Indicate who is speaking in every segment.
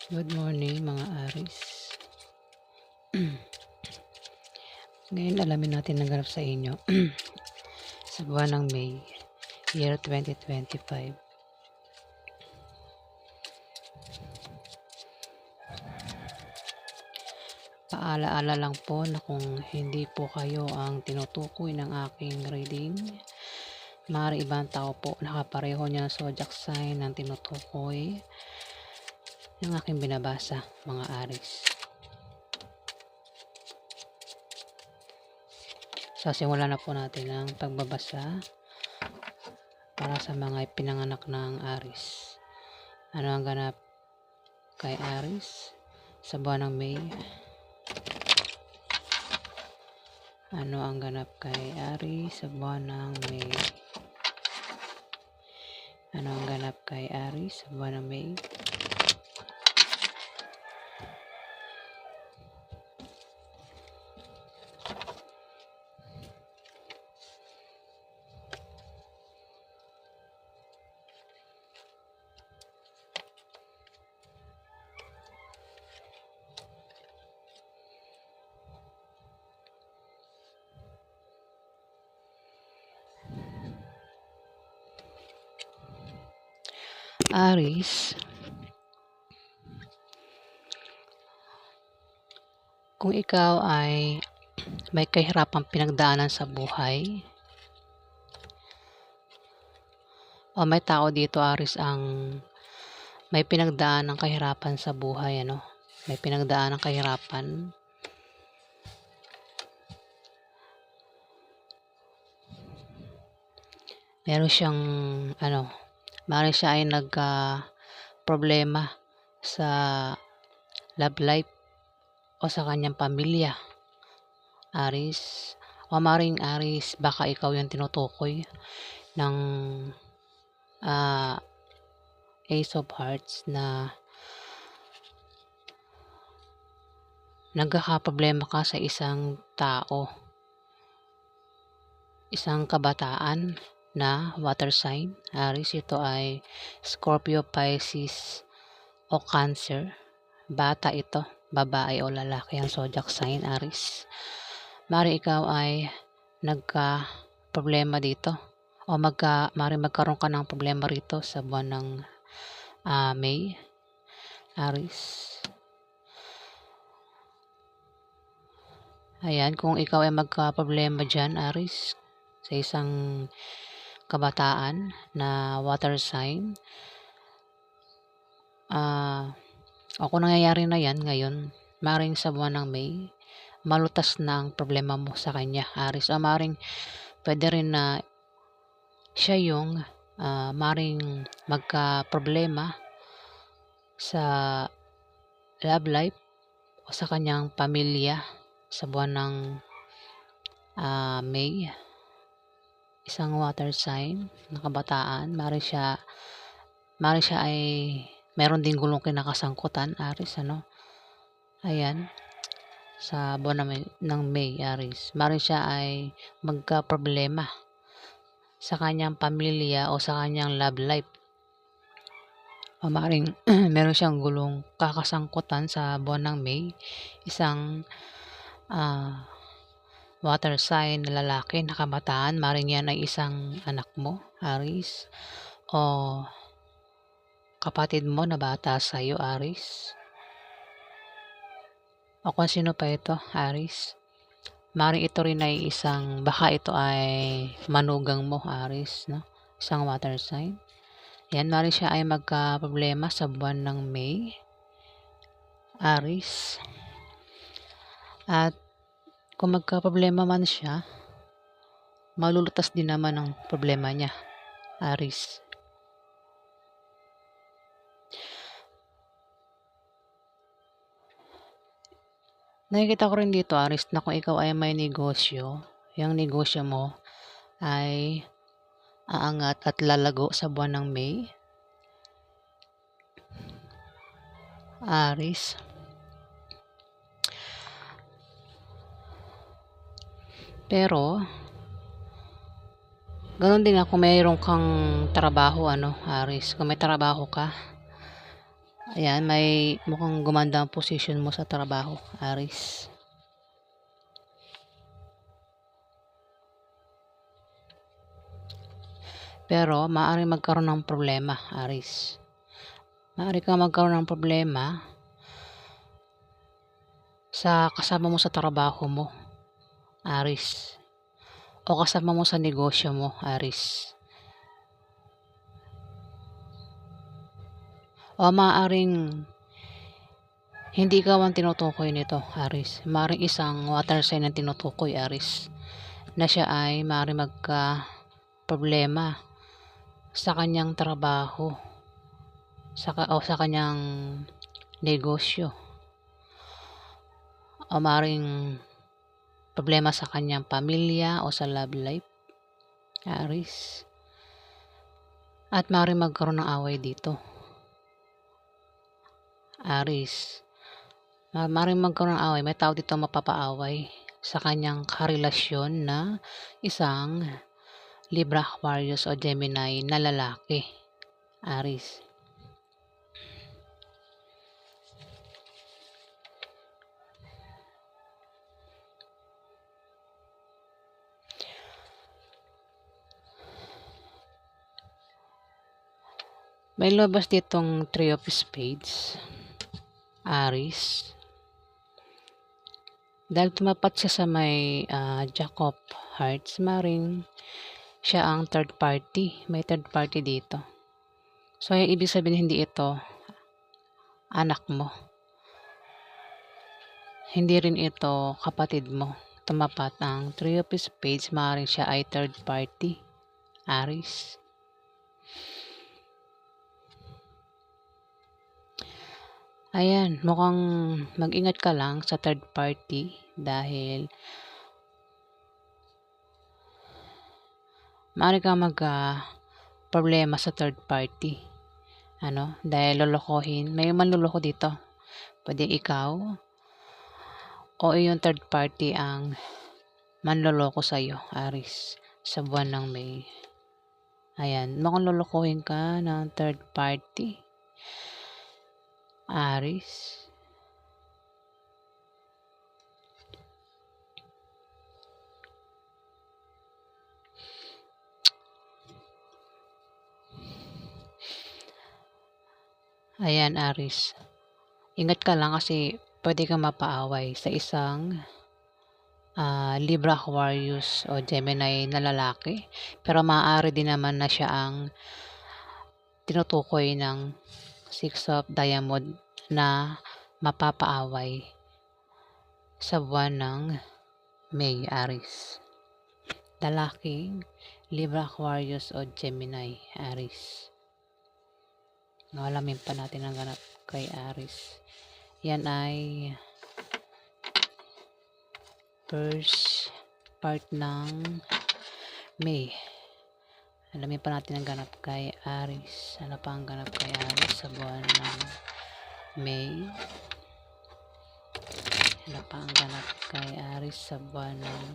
Speaker 1: Good morning mga Aris. Ngayon alamin natin ang ganap sa inyo sa buwan ng May, year 2025. Paalaala lang po na kung hindi po kayo ang tinutukoy ng aking reading, maaari ibang tao po nakapareho niya ng zodiac sign ng tinutukoy ng aking binabasa mga Aris. So, simulan na po natin ang pagbabasa para sa mga pinanganak ng Aris. Ano ang ganap kay Aris sa buwan ng May? Ano ang ganap kay Aris sa buwan ng May? Ano ang ganap kay Aris sa buwan ng May? Aris, kung ikaw ay may kahirapang pinagdaanan sa buhay, o may tao dito Aris ang may pinagdaan ng kahirapan sa buhay, may pinagdaan ng kahirapan, meron siyang maaari siya ay problema sa love life o sa kanyang pamilya, Aris. O maring Aris, baka ikaw yung tinutukoy ng Ace of Hearts na nagkakaproblema ka sa isang tao, isang kabataan na water sign, Aris. Ito ay Scorpio, Pisces o Cancer. Bata ito, babae o lalaki ang zodiac sign, Aris. Mari ikaw ay nagka-problema dito o mari magkaroon ka ng problema rito sa buwan ng May, Aris. Ayan, kung ikaw ay magka-problema dyan, Aris, sa isang kabataan na water sign, o kung nangyayari na yan ngayon, maring sa buwan ng May, malutas na ang problema mo sa kanya, Aris. O maring pwede rin na siya yung maring magka-problema sa love life o sa kanyang pamilya sa buwan ng May. Isang water sign na kabataan, mari siya ay meron din gulong kinakasangkutan, Aris, ayan, sa buwan ng May, Aris. Mari siya ay magka-problema sa kanyang pamilya o sa kanyang love life, o maring meron siyang gulong kakasangkutan sa buwan ng May, isang water sign na lalaki na kabataan. Maring yan ay isang anak mo, Aris, o kapatid mo na bata sa'yo, Aris, o kung sino pa ito, Aris. Maring ito rin ay baka ito ay manugang mo, Aris, isang water sign. Yan, maring siya ay magka-problema sa buwan ng May, Aris. At kung magka-problema man siya, malulutas din naman ang problema niya, Aris. Nakikita ko rin dito, Aris, na kung ikaw ay may negosyo, yung negosyo mo ay aangat at lalago sa buwan ng May, Aris. Pero ganoon din kung mayroon kang trabaho, Aris. Kung may trabaho ka, Ayan, may mukhang gumanda ang posisyon mo sa trabaho, Aris. Pero maaaring magkaroon ng problema, Aris. Maaari kang magkaroon ng problema sa kasama mo sa trabaho mo, Aris. O kasama mo sa negosyo mo, Aris. O maaaring hindi ikaw ang tinutukoy nito, Aris. Maaaring isang water sign ang tinutukoy, Aris, na siya ay maaaring magka-problema sa kanyang trabaho o sa kanyang negosyo, o maaaring problema sa kanyang pamilya o sa love life, Aris. At maaaring magkaroon ng away dito, Aris. Maaaring magkaroon ng away. May tao dito mapapaaway sa kanyang karelasyon na isang Libra, Aquarius o Gemini na lalaki, Aris. May labas ditong Three of Spades, Aris. Dahil tumapat siya sa may Jack of Hearts, maring siya ang third party. May third party dito. So, ibig sabihin hindi ito anak mo. Hindi rin ito kapatid mo. Tumapat ang Three of Spades, maring siya ay third party, Aris. Ayan, mukhang mag-ingat ka lang sa third party dahil maaari kang problema sa third party. Dahil lolokohin. May manloloko dito. Pwede ikaw o yung third party ang manloloko sa'yo, Aris, sa buwan ng May. Ayan, mukhang lolokohin ka ng third party, Aris. Ayan, Aris. Ingat ka lang kasi pwede kang mapaaway sa isang Libra, Aquarius o Gemini na lalaki. Pero maaari din naman na siya ang tinutukoy ng Six of Diamond na mapapaaway sa buwan ng May, Aris. Lalaking Libra, Aquarius o Gemini, Aris. Alamin pa natin ang ganap kay Aris. Yan ay first part ng May. Alamin pa natin ang ganap kay Aris. Ano pa ang ganap kay Aris sa buwan ng May? Ano pa ang ganap kay Aris sa buwan ng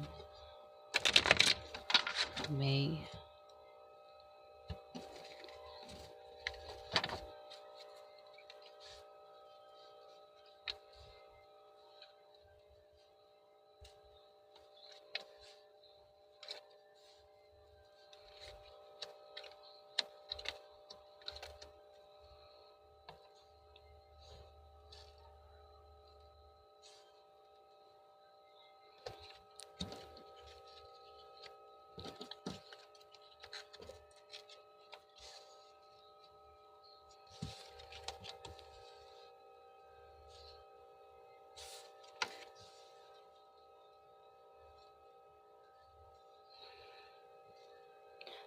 Speaker 1: May?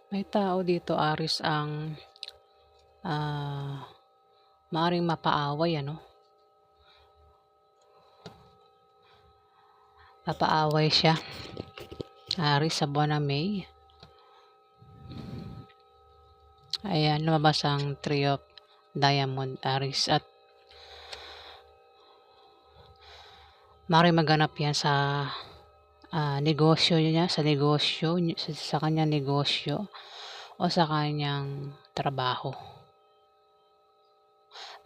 Speaker 1: May tao dito, Aris, ang maaring mapaaway, Mapaaway siya, Aris, sa buwan ng May. Ayan, lumabas ang Three of Diamond, Aris. At maaring maganap yan sa negosyo niya, sa kanyang negosyo o sa kanyang trabaho.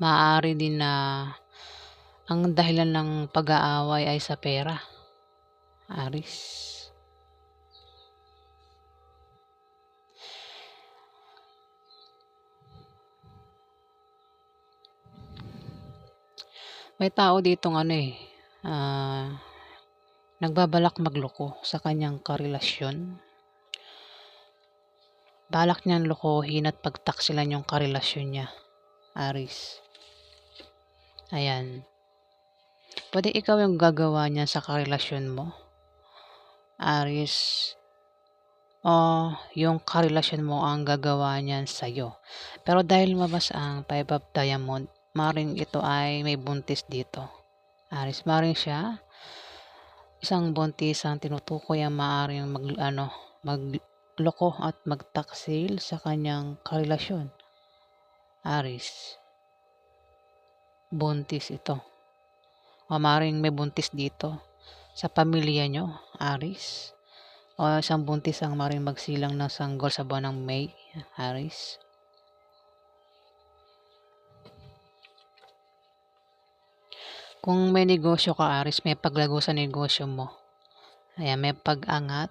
Speaker 1: Maaari din na ang dahilan ng pag-aaway ay sa pera, Aris. May tao ditong nagbabalak magloko sa kanyang karelasyon. Balak niyang lokohin at pagtaksilan yung karelasyon niya, Aris. Ayan. Pwede ikaw yung gagawa niyan sa karelasyon mo, Aris. O yung karelasyon mo ang gagawa niyan sa'yo. Pero dahil mabas ang 5 of Diamond, maring ito ay may buntis dito, Aris. Maring siya isang buntis ang tinutukoy ang maaaring magloko at magtaksil sa kanyang karelasyon, Aris. Buntis ito. O maaaring may buntis dito sa pamilya nyo, Aris. O isang buntis ang maaaring magsilang ng sanggol sa buwan ng May, Aris. Kung may negosyo ka, Aris, may paglago sa negosyo mo. Ayan, may pag-angat.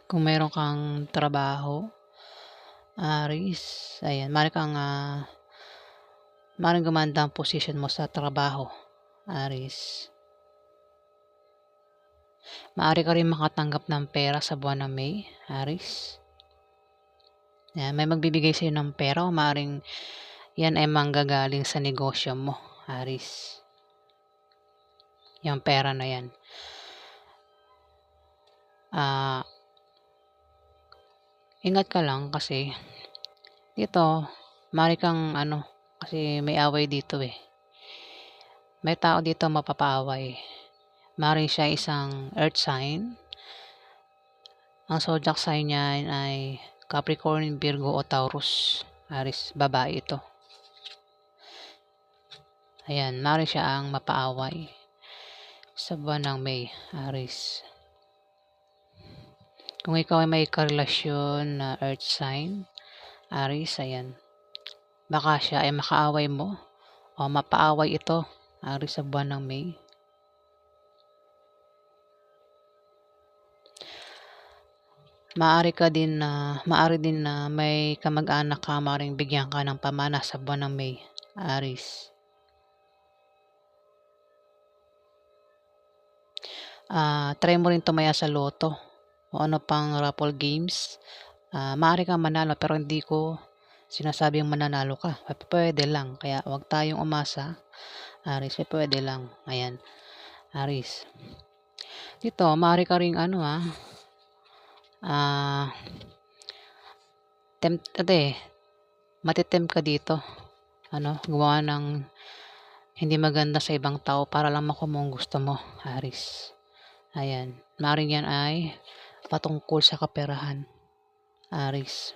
Speaker 1: Kung meron kang trabaho, Aris, ayan, maaaring gumanda ang position mo sa trabaho, Aris. Maaari ka rin makatanggap ng pera sa buwan ng May, Aris. Ayan, may magbibigay sa'yo ng pera o maaaring yan ay manggagaling sa negosyo mo, Aris. Yung pera na yan. Ingat ka lang kasi dito, maaari kang kasi may away dito eh. May tao dito mapapaaway. Maaari siya isang earth sign. Ang zodiac sign niya ay Capricorn, Virgo o Taurus, Aris. Babae ito. Ayan, maaari siya ang mapaaway sa buwan ng May, Aris. Kung ikaw ay may karelasyon na earth sign, Aris, ayan. Baka siya ay makaaway mo o mapaaway ito, Aris, sa buwan ng May. Maaari din na may kamag-anak ka, maaring bigyan ka ng pamana sa buwan ng May, Aris. Try mo rin tumaya sa loto o ano pang raffle games. Maaari kang manalo pero hindi ko sinasabing mananalo ka. Pwede lang. Kaya huwag tayong umasa, Aris. Pwede lang. Ayan, Aris. Dito, maaari ka ring matitempt ka dito. Gumawa ng hindi maganda sa ibang tao para lang makuha mo ang gusto mo, Aris. Ayan. Maaaring yan ay patungkol sa kaperahan, Aris.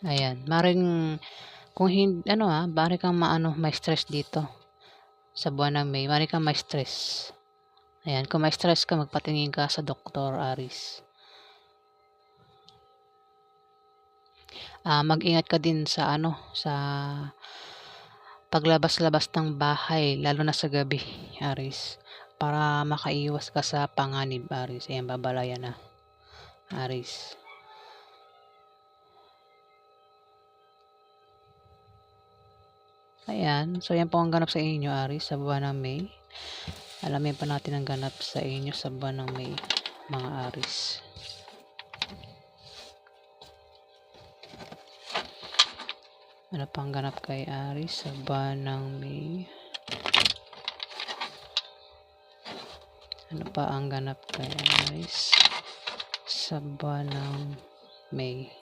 Speaker 1: Ayan. Maaaring kung hindi, maaari kang may stress dito sa buwan ng May. Maaari kang may stress. Ayan. Kung may stress ka, magpatingin ka sa doktor, Aris. Mag-ingat ka din sa sa paglabas-labas ng bahay, lalo na sa gabi, Aris, para makaiwas ka sa panganib, Aris. Ayan, babalayan na, Aris. Ayan, so yan po ang ganap sa inyo, Aris, sa buwan ng May. Alamin pa natin ang ganap sa inyo sa buwan ng May, mga Aris. Ano pang ganap kay Aris sa buwan ng May? Ano pa ang ganap kay Aris sa buwan ng May?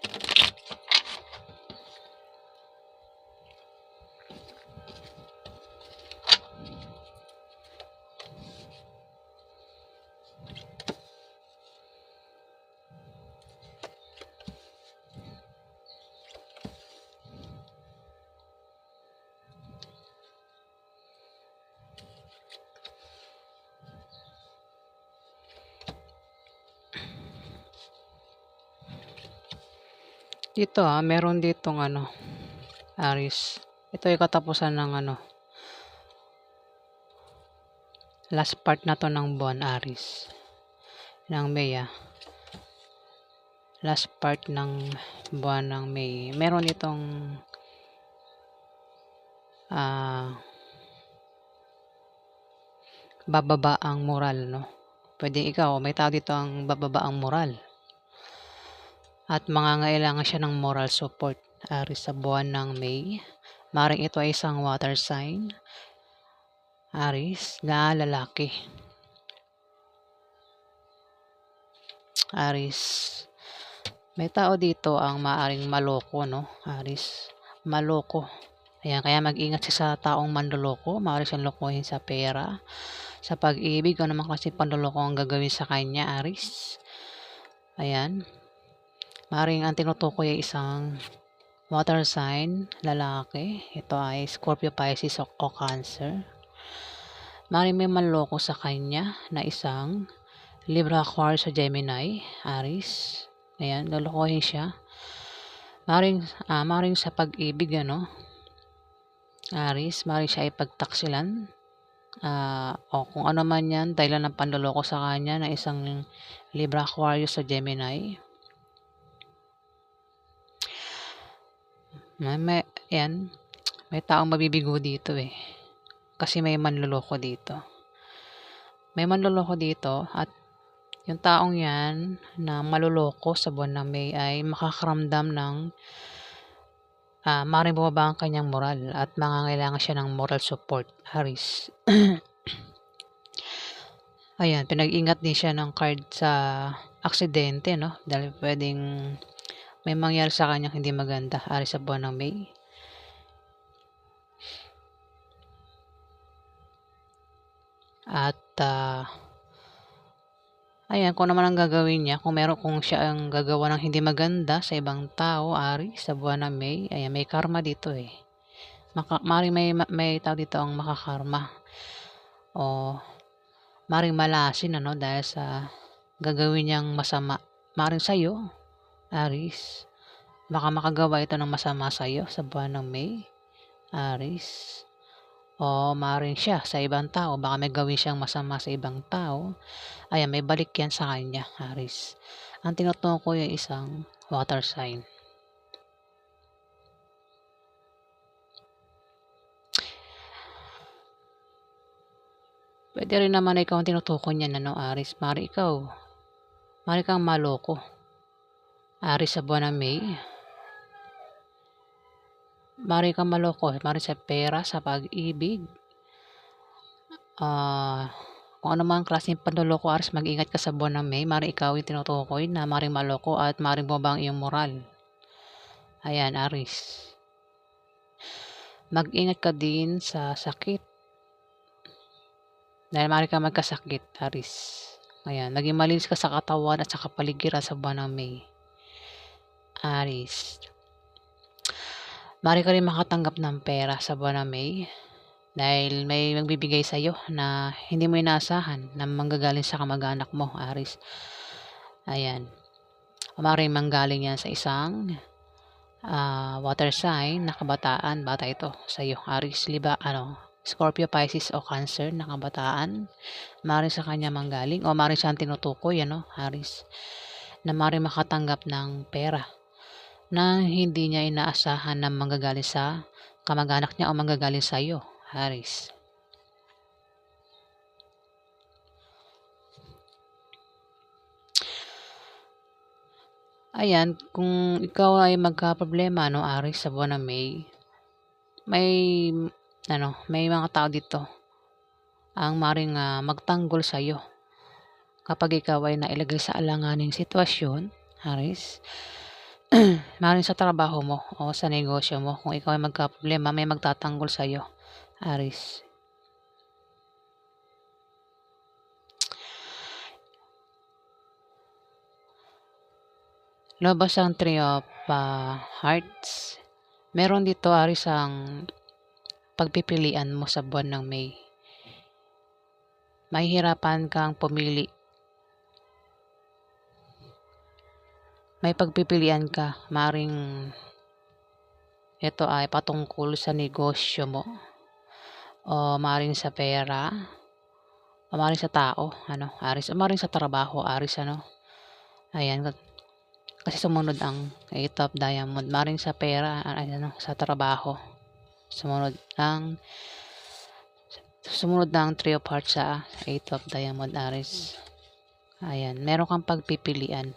Speaker 1: Dito, meron ditong ano, Aries. Ito yung katapusan ng ano, last part na 'to ng buwan, Aries, ng May, last part ng buwan ng May. Meron itong bababa ang moral, 'no. Puwedeng ikaw, may tao dito ang bababa ang moral at mangangailangan siya ng moral support, Aries, sa buwan ng May. Maaaring ito ay isang water sign, Aries, na lalaki. Aries, may tao dito ang maaaring maloko, 'no, Aries, maloko. Ayan, kaya mag-ingat siya sa taong manloloko. Maaari siyang lokohin sa pera, sa pag-ibig, kung ano naman klaseng panloloko ang gagawin sa kanya, Aries. Ayan, maaaring ang tinutukoy ay isang water sign, lalaki. Ito ay Scorpio, Pisces o Cancer. Maaaring may manloko sa kanya na isang Libra, Aquarius o Gemini, Aries. Ayan, lolokohin siya. Maaaring sa pag-ibig, ano, Aries, maaaring siya ay pagtaksilan. O kung ano man yan, dahilan ng panloloko sa kanya na isang Libra, Aquarius o Gemini. May taong mabibigo dito kasi may manloloko dito. May manloloko dito at yung taong yan na maloloko sa buwan ng May ay makakaramdam ng maaaring bumaba ang kanyang moral at mangangailangan siya ng moral support, Aries. Ayan, pinag-ingat din siya ng card sa aksidente, 'no, dahil puwedeng may mangyari sa kanyang hindi maganda, Aries, sa buwan ng May. At ayan, kung naman ang gagawin niya, kung siya ang gagawa ng hindi maganda sa ibang tao, Aries, sa buwan ng May, ayan, may karma dito maaaring may tao dito ang makakarma o maaaring malasin, ano, dahil sa gagawin niyang masama. Maaaring sa'yo, Aries, baka makagawa ito ng masama sa'yo sa buwan ng May, Aries. O maaaring siya sa ibang tao, baka may gawin siyang masama sa ibang tao. Ayan, may balik yan sa kanya, Aries. Ang tinutukoy ay isang water sign. Pwede rin naman ikaw ang tinutukoy niyan, ano, Aries. Maaaring kang maloko, Aries, sa buwan ng May. Maaaring kang maloko, maaaring sa pera, sa pag-ibig. Kung ano man klaseng panloloko, Aries, mag-ingat ka sa buwan ng May. Maaaring ikaw yung tinutukoy na maaaring maloko at maaaring bumaba ang iyong moral. Ayan, Aries. Mag-ingat ka din sa sakit. Dahil maaaring kang magkasakit, Aries. Ayan, naging malinis ka sa katawan at sa kapaligiran sa buwan ng May, Aries. Maaari ka rin makatanggap ng pera sa buwan ng May dahil may magbibigay sa iyo na hindi mo inaasahan na manggagaling sa kamag-anak mo, Aries. Ayan, maaaring manggaling yan sa isang water sign na kabataan. Bata ito sa iyo, Aries, Scorpio, Pisces o Cancer na kabataan. Maaaring sa kanya manggaling o maaaring siyang tinutukoy, ano, Aries, na maaaring makatanggap ng pera na hindi niya inaasahan na manggagaling sa kamag-anak niya o manggagaling sa iyo, Aries. Ayan, kung ikaw ay magkaproblema, no, Aries, sa buwan ng May, may mga tao dito ang maaaring magtanggol sa iyo kapag ikaw ay nailagay sa alanganing sitwasyon, Aries. Maaaring sa trabaho mo o sa negosyo mo, kung ikaw ay magkaproblema, may magtatanggol sa iyo, Aries. Lumabas ang Three of Hearts. Meron dito, Aries, ang pagpipilian mo sa buwan ng May. Mahihirapan kang pumili. may pagpipilian ka. Maring ito ay patungkol sa negosyo mo o maring sa pera o maring sa tao, Aris, o maring sa trabaho, Aris, Ayan, kasi sumunod ang 8 of Diamond, maring sa pera, sa trabaho. Sumunod ng 3 of Hearts sa 8 of Diamond, Aris. Ayan, meron kang pagpipilian.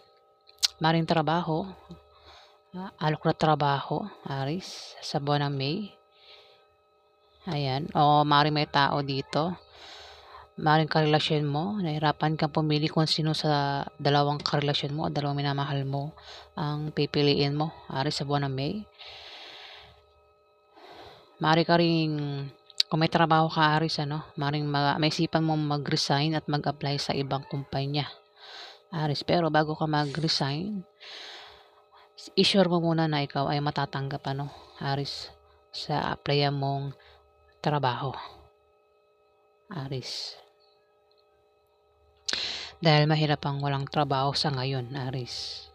Speaker 1: Maring trabaho, alok na trabaho, Aris, sa buwan ng May. Ayan, o maring may tao dito. Maring karelasyon mo, nahirapan kang pumili kung sino sa dalawang karelasyon mo o dalawang minamahal mo ang pipiliin mo, Aris, sa buwan ng May. Mari ka ring, kung may trabaho ka, Aris, maring may isipan mong mag-resign at mag-apply sa ibang kumpanya, Aris. Pero bago ka mag-resign, i-sure mo muna na ikaw ay matatanggap, Aris, sa applyan mong trabaho, Aris. Dahil mahirap ang walang trabaho sa ngayon, Aris.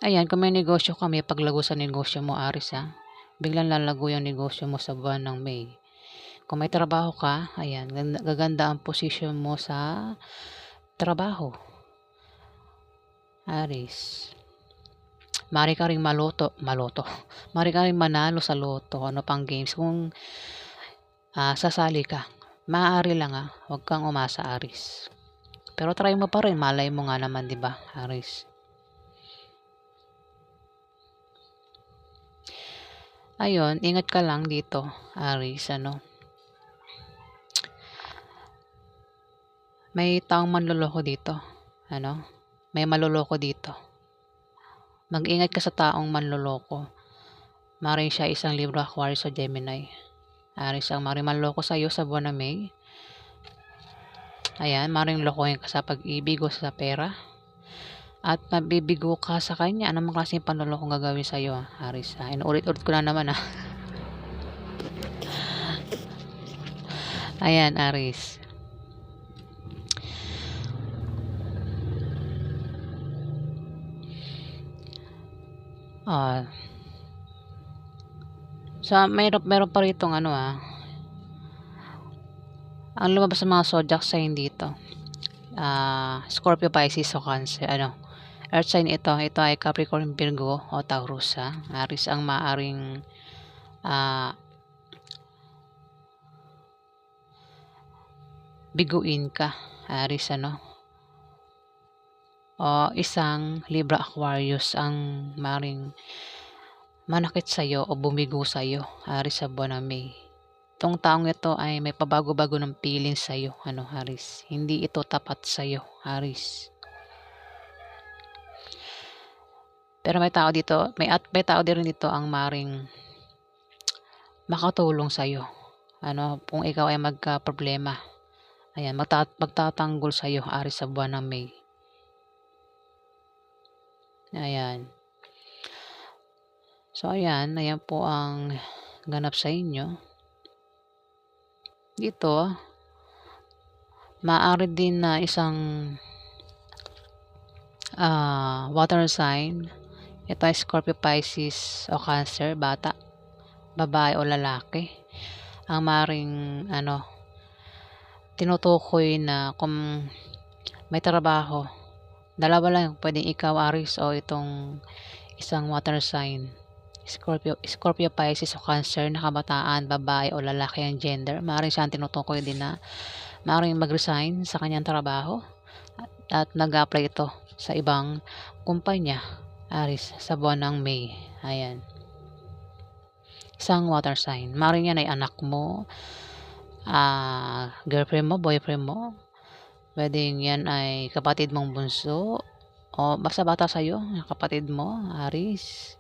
Speaker 1: Ayan, kung may negosyo ka, may paglago sa negosyo mo, Aris, biglang lalago yung negosyo mo sa buwan ng May. Kung may trabaho ka, ayan, gaganda ang posisyon mo sa trabaho, Aris. Mari ka ring maloto. Mari ka ring manalo sa loto, pang games. Kung sasali ka, maaari lang, huwag kang umasa, Aris. Pero try mo pa rin, malay mo nga naman, di ba, Aris? Ayun, ingat ka lang dito, Aris, may taong manloloko dito, may maloloko dito. Mag-ingat ka sa taong manloloko. Maring siya isang Libra, Aquarius o Gemini, Aris, ang maring manloloko sa iyo sa buwan ng May. Ayan, maring lokohin ka sa pag-ibig o sa pera. At mabibigo ka sa kanya. Anong klaseng panloloko gagawin sa iyo, Aris? Inuulit-ulit ko na naman, Ayan, Aris. So meron pa rito ang lumabas sa mga zodiac sign dito. Scorpio, Pisces o Cancer, earth sign ito ay Capricorn, Virgo o Taurus, Aris, ang maaring biguin ka, Aris, o isang Libra, Aquarius ang maring manakit sa'yo o bumigo sa'yo, Aris, sa buwan ng May. Itong taong ito ay may pabago-bago ng feelings sa'yo, Aris. Hindi ito tapat sa'yo, Aris. Pero may tao dito, may tao din dito ang maring makatulong sa'yo. Kung ikaw ay magka-problema. Ayan, magtatanggol sa'yo, Aris, sa buwan ng May. Ayan. So, ayan po ang ganap sa inyo. Dito, maaari din na isang water sign. Ito ay Scorpio, Pisces o Cancer, bata, babae o lalaki. Ang maring tinutukoy na kung may trabaho, dalawa lang pwedeng ikaw, Aris, o itong isang water sign. Scorpio, Pisces o Cancer na kabataan, babae o lalaki ang gender. Maaaring siyang tinutukoy din na maaaring mag-resign sa kanyang trabaho at nag-apply ito sa ibang kumpanya, Aris, sa buwan ng May. Ayan. Isang water sign. Maaaring yan ay anak mo, girlfriend mo, boyfriend mo. Pwedeng yan ay kapatid mong bunso o basta bata sa'yo, kapatid mo, Aris.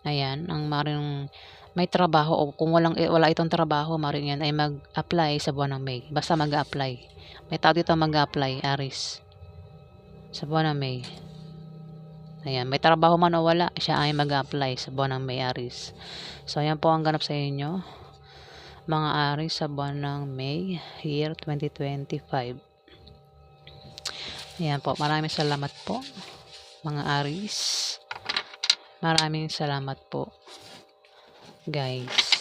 Speaker 1: Ayan, ang maring may trabaho o kung wala itong trabaho, maring yan ay mag-apply sa buwan ng May. Basta mag-apply. May tao dito mag-apply, Aris, sa buwan ng May. Ayan, may trabaho man o wala, siya ay mag-apply sa buwan ng May, Aris. So, ayan po ang ganap sa inyo, mga Aris, sa buwan ng May, year 2025. Ayan po, maraming salamat po mga Aries. Maraming salamat po guys.